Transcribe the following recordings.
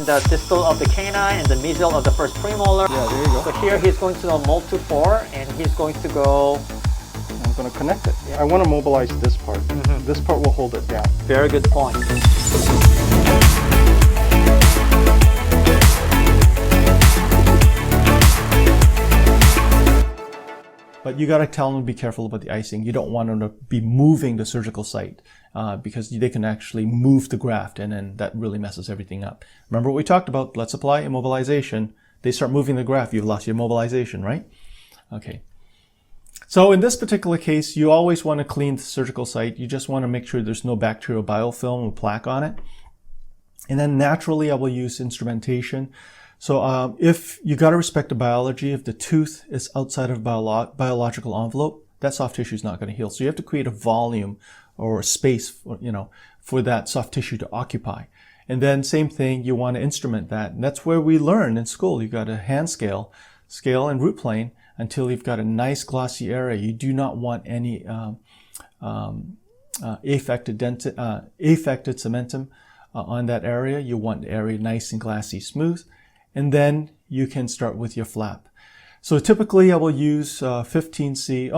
The distal of the canine and the mesial of the first premolar. Yeah, there you go. So here he's going to mold to 4 and he's going to go. I'm going to connect it. I want to mobilize this part. This part will hold it down. Very good point. But you got to tell them to be careful about the icing. You don't want them to be moving the surgical site because they can actually move the graft, and then that really messes everything up. Remember what we talked about? Blood supply, immobilization. They start moving the graft, you've lost your mobilization, right? Okay. So in this particular case, you always want to clean the surgical site. You just want to make sure there's no bacterial biofilm or plaque on it. And then naturally, I will use instrumentation. So if you got to respect the biology, if the tooth is outside of biological envelope, that soft tissue is not going to heal. So you have to create a volume or a space for, for that soft tissue to occupy. And then same thing, you want to instrument that. And that's where we learn in school. You got to hand scale and root plane until you've got a nice glossy area. You do not want any affected cementum on that area. You want the area nice and glassy smooth. And then you can start with your flap. So typically I will use 15C,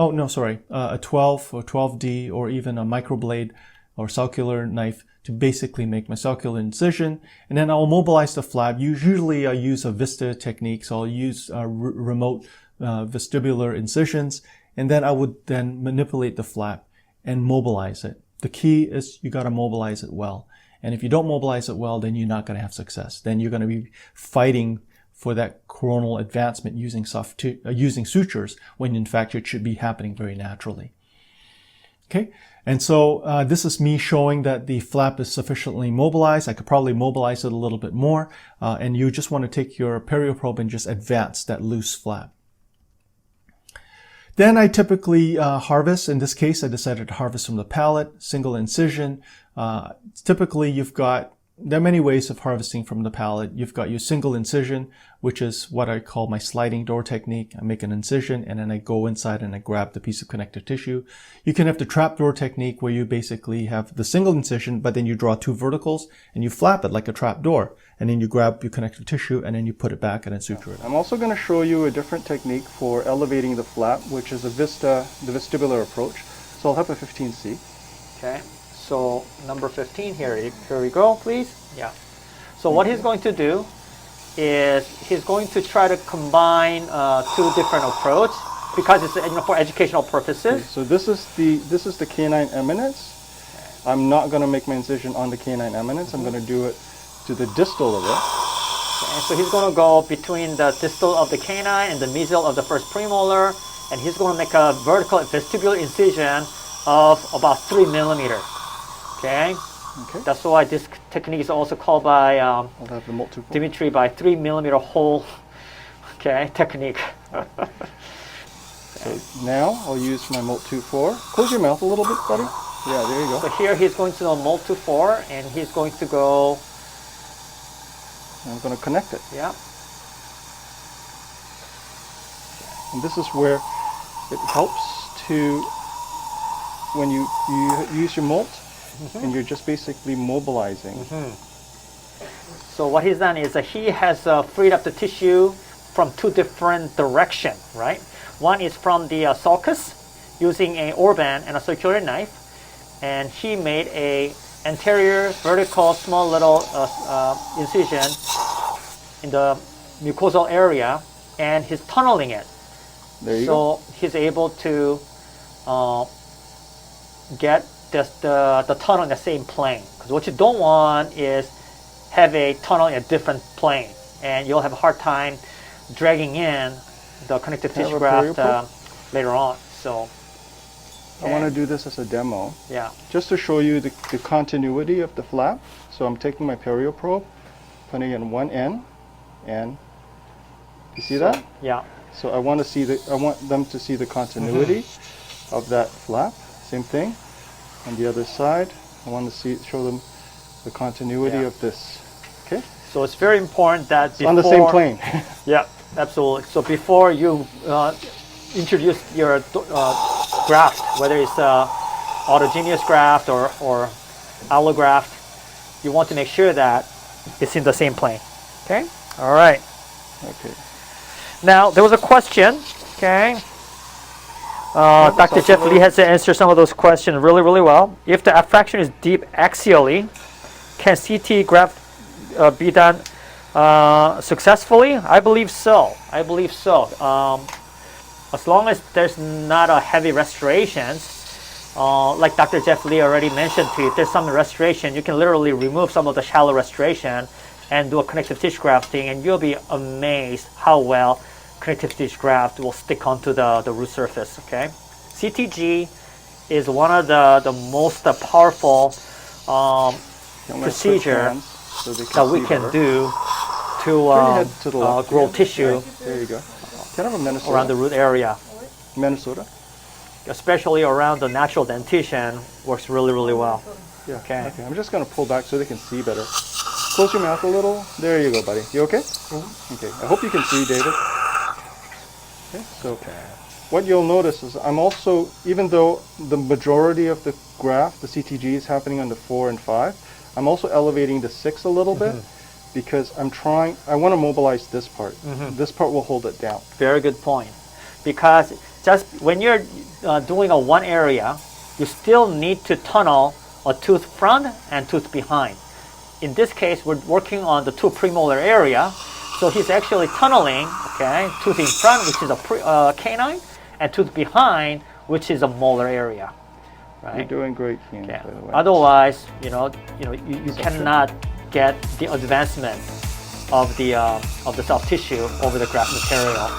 a 12 or 12D or even a microblade or sulcular knife to basically make my sulcular incision. And then I'll mobilize the flap. Usually I use a VISTA technique, so I'll use remote vestibular incisions. And then I would then manipulate the flap and mobilize it. The key is you got to mobilize it well. And if you don't mobilize it well, then you're not going to have success. Then you're going to be fighting for that coronal advancement using sutures when in fact it should be happening very naturally. Okay, and so this is me showing that the flap is sufficiently mobilized. I could probably mobilize it a little bit more, and you just want to take your perioprobe and just advance that loose flap. Then I typically harvest. In this case, I decided to harvest from the palate, single incision. Typically, there are many ways of harvesting from the palate. You've got your single incision, which is what I call my sliding door technique. I make an incision and then I go inside and I grab the piece of connective tissue. You can have the trapdoor technique where you basically have the single incision, but then you draw two verticals and you flap it like a trapdoor. And then you grab your connective tissue and then you put it back and then suture it. I'm also going to show you a different technique for elevating the flap, which is the vestibular approach. So I'll have a 15C. Okay. So number 15 here we go, please. Yeah. So what he's going to do is he's going to try to combine two different approaches because it's for educational purposes. Okay, so this is the canine eminence. Okay. I'm not going to make my incision on the canine eminence. I'm going to do it to the distal of it. Okay, so he's going to go between the distal of the canine and the mesial of the first premolar, and he's going to make a vertical vestibular incision of about 3 millimeters. Okay. That's why this technique is also called by Dimitri by 3 millimeter hole. Okay, technique. So now I'll use my Molt-2-4. Close your mouth a little bit, buddy. Yeah, there you go. So here he's going to Molt-2-4 and he's going to go. I'm going to connect it. Yeah. And this is where it helps to, when you use your Molt, and you're just basically mobilizing. So what he's done is he has freed up the tissue from two different directions, right? One is from the sulcus using an orban and a circular knife, and he made a anterior vertical small little incision in the mucosal area, and he's tunneling it. There you go. So he's able to get the tunnel in the same plane, because what you don't want is have a tunnel in a different plane, and you'll have a hard time dragging in the connective tissue graft later on. So I want to do this as a demo. Yeah. Just to show you the continuity of the flap. So I'm taking my perioprobe, putting it in one end, and you see that? Yeah. So I want them to see the continuity of that flap. Same thing. On the other side, I want to show them the continuity of this. Okay. So it's very important that it's on the same plane. Yeah, absolutely. So before you introduce your graft, whether it's autogenous graft or allograft, you want to make sure that it's in the same plane. Okay. All right. Okay. Now there was a question. Okay. Dr. Jeff Lee has answered some of those questions really, really well. If the abfraction is deep axially, can CT graft be done successfully? I believe so. I believe so. As long as there's not a heavy restorations, like Dr. Jeff Lee already mentioned to you, if there's some restoration, you can literally remove some of the shallow restoration and do a connective tissue grafting, and you'll be amazed how well connective tissue graft will stick onto the root surface. Okay, CTG is one of the most powerful procedure that we can do to grow tissue There you go. Kind of a Minnesota. around the root area, Minnesota. especially around the natural dentition. Works really, really well. Yeah. Okay. Okay. I'm just gonna pull back so they can see better. Close your mouth a little. There you go, buddy. You okay? Okay. I hope you can see, David. Okay. So what you'll notice is I'm also, even though the majority of the graft, the CTG, is happening on the 4 and 5, I'm also elevating the 6 a little bit because I want to mobilize this part. This part will hold it down. Very good point. Because just when you're doing a one area, you still need to tunnel a tooth front and tooth behind. In this case, we're working on the 2 premolar area. So he's actually tunneling, okay, tooth in front, which is a canine, and tooth behind, which is a molar area. Right? You're doing great, Ian, Yeah. by the way. Otherwise, you cannot get the advancement of the soft tissue over the graft material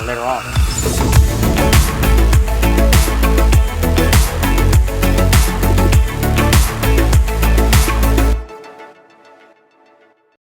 later on.